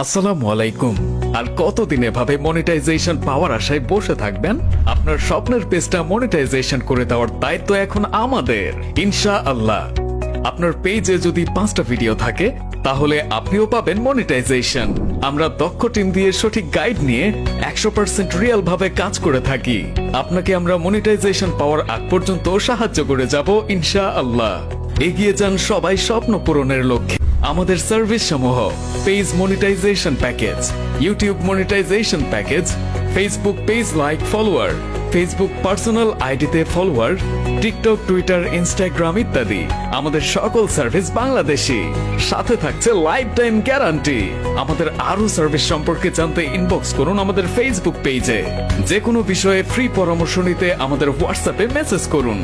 আসসালামু আলাইকুম। আর কতদিন এভাবে মনিটাইজেশন পাওয়ার আশায় বসে থাকবেন? আপনার স্বপ্নের পেজটা মনিটাইজেশন করে দেওয়ার দায়িত্ব এখন আমাদের, ইনশাআল্লাহ। আপনার পেজে যদি 5টা ভিডিও থাকে তাহলে আপনিও পাবেন মনিটাইজেশন। আমরা দক্ষ টিম দিয়ে সঠিক গাইড নিয়ে 100% রিয়েল ভাবে কাজ করে থাকি। আপনাকে আমরা মনিটাইজেশন পাওয়ার আগ পর্যন্ত সাহায্য করে যাব ইনশাআল্লাহ। এগিয়ে যান সবাই স্বপ্ন পূরণের লক্ষ্যে। আমাদের সার্ভিস সমূহ: page monetization package, YouTube monetization package, Facebook page like follower, Facebook personal আইডিতে ফলোয়ার, টিকটক, টুইটার, ইনস্টাগ্রাম ইত্যাদি। আমাদের সকল সার্ভিস বাংলাদেশি, সাথে থাকছে লাইফ টাইম গ্যারান্টি। আমাদের আরো সার্ভিস সম্পর্কে জানতে ইনবক্স করুন আমাদের ফেসবুক পেজে। যে কোনো বিষয়ে ফ্রি পরামর্শ নিতে আমাদের হোয়াটসঅ্যাপে মেসেজ করুন।